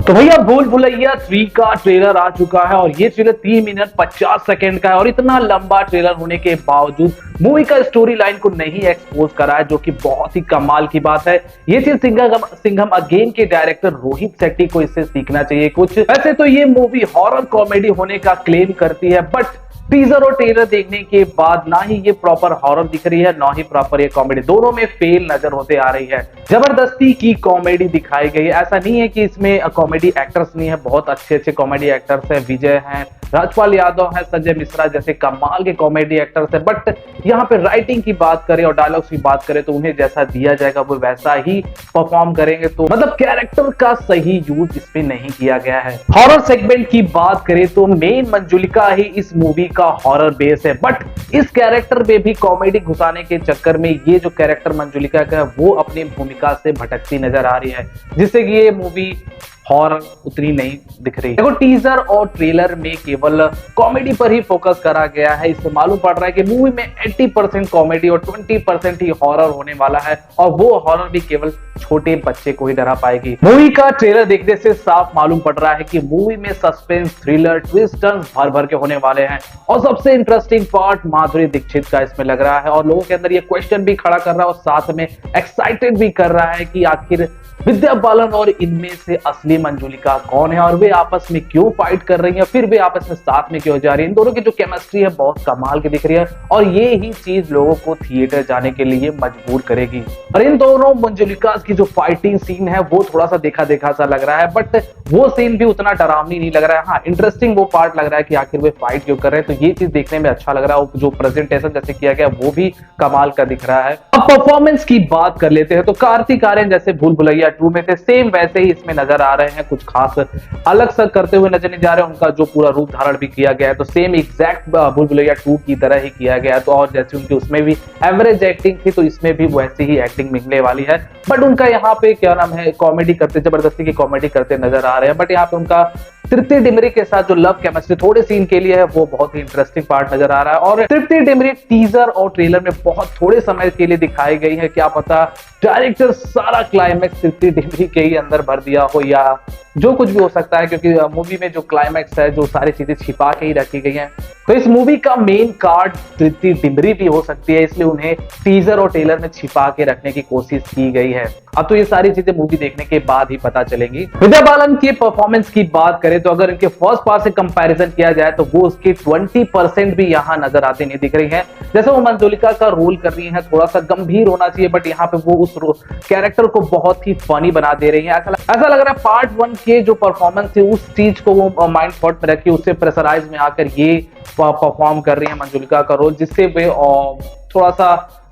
तो भैया भूल भुलैया 3 का ट्रेलर आ चुका है और ये ट्रेलर 3 मिनट 50 सेकंड का है और इतना लंबा ट्रेलर होने के बावजूद मूवी का स्टोरी लाइन को नहीं एक्सपोज करा है, जो कि बहुत ही कमाल की बात है। ये चीज सिंघम अगेन के डायरेक्टर रोहित शेट्टी को इससे सीखना चाहिए कुछ। वैसे तो ये मूवी हॉरर कॉमेडी होने का क्लेम करती है, बट टीजर और ट्रेलर देखने के बाद ना ही ये प्रॉपर हॉरर दिख रही है, ना ही प्रॉपर ये कॉमेडी, दोनों में फेल नजर होते आ रही है। जबरदस्ती की कॉमेडी दिखाई गई है। ऐसा नहीं है कि इसमें कॉमेडी एक्टर्स नहीं है, बहुत अच्छे अच्छे कॉमेडी एक्टर्स हैं, विजय हैं, राजपाल यादव है, संजय मिश्रा जैसे कमाल के कॉमेडी एक्टर्स हैं। बट यहाँ पे राइटिंग की बात करें और डायलॉग्स की बात करें तो उन्हें जैसा दिया जाएगा वो वैसा ही परफॉर्म करेंगे। तो मतलब कैरेक्टर का सही यूज इसमें नहीं किया गया है। हॉरर सेगमेंट की बात करें तो मेन मंजुलिका ही इस मूवी का हॉरर बेस है, बट इस कैरेक्टर में भी कॉमेडी घुसाने के चक्कर में ये जो कैरेक्टर मंजुलिका का है वो अपनी भूमिका से भटकती नजर आ रही है, जिससे कि ये मूवी हॉरर उतनी नहीं दिख रही। देखो टीजर और ट्रेलर में केवल कॉमेडी पर ही फोकस करा गया है। इससे मालूम पड़ रहा है कि मूवी में 80% कॉमेडी और 20% ही हॉरर होने वाला है, और वो हॉरर भी केवल छोटे बच्चे को ही डरा पाएगी। मूवी का ट्रेलर देखने से साफ मालूम पड़ रहा है कि मूवी में सस्पेंस, थ्रिलर, ट्विस्ट टर्न्स भर भर के होने वाले हैं। और सबसे इंटरेस्टिंग पार्ट माधुरी दीक्षित का इसमें लग रहा है, और लोगों के अंदर ये क्वेश्चन भी खड़ा कर रहा है और साथ में एक्साइटेड भी कर रहा है कि आखिर विद्या बालन और इनमें से असली मंजुलिका कौन है, और वे आपस में क्यों फाइट कर रही हैं, फिर वे आपस में साथ में क्यों जा रही है। इन दोनों की जो केमिस्ट्री है बहुत कमाल की दिख रही है, और ये ही चीज लोगों को थिएटर जाने के लिए मजबूर करेगी। और इन दोनों मंजुलिका की जो फाइटिंग सीन है वो थोड़ा सा देखा देखा सा लग रहा है, बट वो सीन भी उतना डरावनी नहीं लग रहा है। हाँ, इंटरेस्टिंग वो पार्ट लग रहा है कि आखिर वे फाइट क्यों कर रहे हैं, तो ये चीज देखने में अच्छा लग रहा है। जो प्रेजेंटेशन जैसे किया गया वो भी कमाल का दिख रहा है। अब परफॉर्मेंस की बात कर लेते हैं तो कार्तिक आर्यन जैसे भूल भुलैया 2 में थे, सेम वैसे ही इसमें नजर आ रहे हैं। कुछ खास अलग सा करते हुए नजर नहीं जा रहे, उनका जो पूरा रूप धारण भी किया गया है तो सेम एग्जैक्ट भूल भुलैया 2 की तरह ही किया गया है। तो और जैसे उनकी उसमें भी एवरेज एक्टिंग थी तो इसमें भी वैसी ही एक्टिंग मिलने वाली है। बट उनका यहाँ पे क्या नाम है, कॉमेडी करते, जबरदस्ती की कॉमेडी करते नजर आ रहे हैं। बट यहाँ पे उनका तृप्ति डिमरी के साथ जो लव केमिस्ट्री थोड़े सीन के लिए है वो बहुत ही इंटरेस्टिंग पार्ट नजर आ रहा है। और तृप्ति डिमरी टीजर और ट्रेलर में बहुत थोड़े समय के लिए दिखाई गई है। क्या पता डायरेक्टर सारा क्लाइमैक्स तृप्ति डिमरी के ही अंदर भर दिया हो, या जो कुछ भी हो सकता है, क्योंकि मूवी में जो क्लाइमैक्स है जो सारी चीजें छिपा के ही रखी गई हैं। तो इस मूवी का मेन कार्ड तृप्ति डिमरी भी हो सकती है, इसलिए उन्हें टीजर और ट्रेलर में छिपा के रखने की कोशिश की गई है। अब तो ये सारी चीजें मूवी देखने के बाद ही पता चलेंगी। विद्या बालन की परफॉर्मेंस की बात करें तो अगर इनके फर्स्ट पार्ट से कंपैरिजन किया जाए तो वो उसके 20% भी यहाँ नजर आते नहीं दिख रही है। जैसे वो मंजुलिका का रोल कर रही है, थोड़ा सा गंभीर होना चाहिए, बट यहाँ पे वो उस कैरेक्टर को बहुत ही फनी बना दे रही है। ऐसा लग रहा है पार्ट 1 के जो परफॉर्मेंस थी उस चीज को वो माइंड थॉट में रखी, उससे प्रेशराइज में आकर ये परफॉर्म कर रही है मंजुलिका का रोल, जिससे वे थोड़ा सा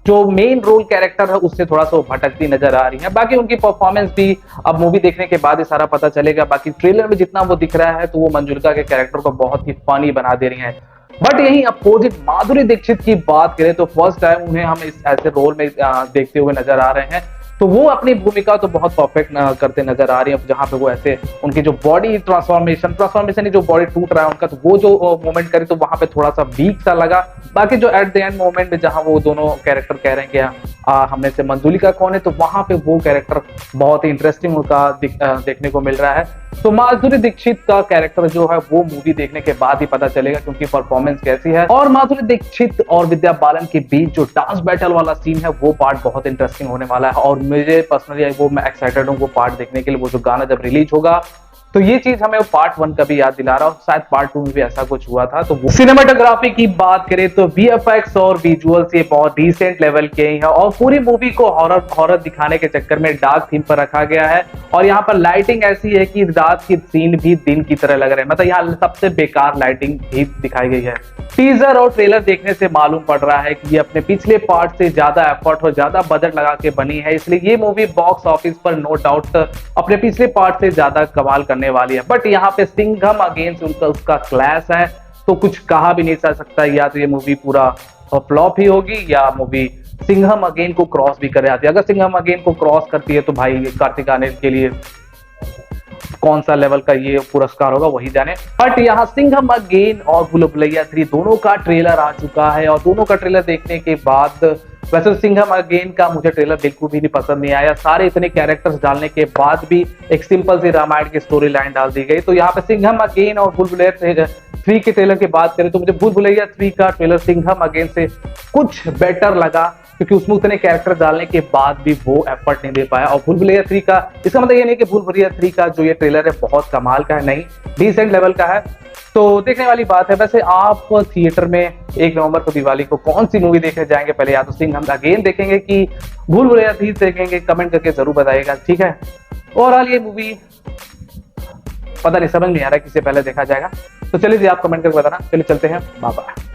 जो मेन रोल कैरेक्टर है उससे थोड़ा सा भटकती नजर आ रही है। बाकी उनकी परफॉर्मेंस भी अब मूवी देखने के बाद ही सारा पता चलेगा। बाकी ट्रेलर में जितना वो दिख रहा है तो वो मंजुलिका के कैरेक्टर को बहुत ही फनी बना दे रही है। बट यही अपोजिट माधुरी दीक्षित की बात करें तो फर्स्ट टाइम उन्हें हम इस ऐसे रोल में देखते हुए नजर आ रहे हैं, तो वो अपनी भूमिका तो बहुत परफेक्ट करते नजर आ रही है। जहां पे वो ऐसे उनकी जो बॉडी ट्रांसफॉर्मेशन जो बॉडी टूट रहा है उनका, तो वो जो मोमेंट करे तो वहां पे थोड़ा सा वीक सा लगा। बाकी जो एट द एंड मोमेंट में जहां वो दोनों कैरेक्टर कह रहे हैं कि हमने से मंजुलिका कौन है, तो वहां पे वो कैरेक्टर बहुत ही इंटरेस्टिंग उनका देखने को मिल रहा है। तो माधुरी दीक्षित का कैरेक्टर जो है वो मूवी देखने के बाद ही पता चलेगा कि परफॉर्मेंस कैसी है। और माधुरी दीक्षित और विद्या बालन के बीच जो डांस बैटल वाला सीन है वो पार्ट बहुत इंटरेस्टिंग होने वाला है, और मुझे पर्सनली वो मैं एक्साइटेड हूँ वो पार्ट देखने के लिए। वो जो गाना जब रिलीज होगा तो ये चीज हमें पार्ट 1 का भी याद दिला रहा हूँ, शायद पार्ट 2 में भी ऐसा कुछ हुआ था। तो सिनेमाटोग्राफी की बात करें तो VFX और विजुअल्स ये बहुत डिसेंट लेवल के ही है, और पूरी मूवी को हॉरर दिखाने के चक्कर में डार्क थीम पर रखा गया है। और यहाँ पर लाइटिंग ऐसी है कि रात की सीन भी दिन की तरह लग रहे हैं, मतलब यहाँ सबसे बेकार लाइटिंग भी दिखाई गई है। टीजर और ट्रेलर देखने से मालूम पड़ रहा है कि ये अपने पिछले पार्ट से ज्यादा एफर्ट और ज्यादा बजट लगा के बनी है, इसलिए ये मूवी बॉक्स ऑफिस पर नो डाउट अपने पिछले पार्ट से ज्यादा कमाल करने वाली है। बट यहाँ पे सिंघम अगेंस्ट उसका क्लैश है, तो कुछ कहा भी नहीं जा सकता। या तो ये मूवी पूरा फ्लॉप ही होगी या मूवी सिंघम अगेन को क्रॉस भी कर जाती है। अगर सिंघम अगेन को क्रॉस करती है तो भाई कार्तिक आर्यन के लिए कौन सा लेवल का ये पुरस्कार होगा वही जाने। बट यहाँ सिंघम अगेन और भूल भुलैया 3 दोनों का ट्रेलर आ चुका है, और दोनों का ट्रेलर देखने के बाद वैसे सिंघम अगेन का मुझे ट्रेलर बिल्कुल भी नहीं पसंद नहीं आया। सारे इतने कैरेक्टर्स डालने के बाद भी एक सिंपल सी रामायण की स्टोरी लाइन डाल दी गई। तो यहाँ पे सिंघम अगेन और भूल भुलैया 3 के ट्रेलर की बात करें तो मुझे भूल भुलैया 3 का ट्रेलर सिंघम अगेन से कुछ बेटर लगा, क्योंकि उसमें उतने कैरेक्टर डालने के बाद भी वो एफर्ट नहीं दे पाया। और भूल भुलैया 3 का इसका मतलब ये नहीं कि भूल भुलैया 3 का जो ये ट्रेलर है बहुत कमाल का है, नहीं, डिसेंट लेवल का है। तो देखने वाली बात है। वैसे आप थिएटर में 1 नवंबर को दिवाली को कौन सी मूवी देखने जाएंगे? पहले या तो सिंघम अगेन देखेंगे कि भूल भुलैया 3 देखेंगे? कमेंट करके जरूर बताइएगा, ठीक है। ओवरऑल ये मूवी पता नहीं, समझ नहीं आ रहा है किसे पहले देखा जाएगा। तो चलिए जी, आप कमेंट करके बताना। चलिए चलते हैं, बाय बाय।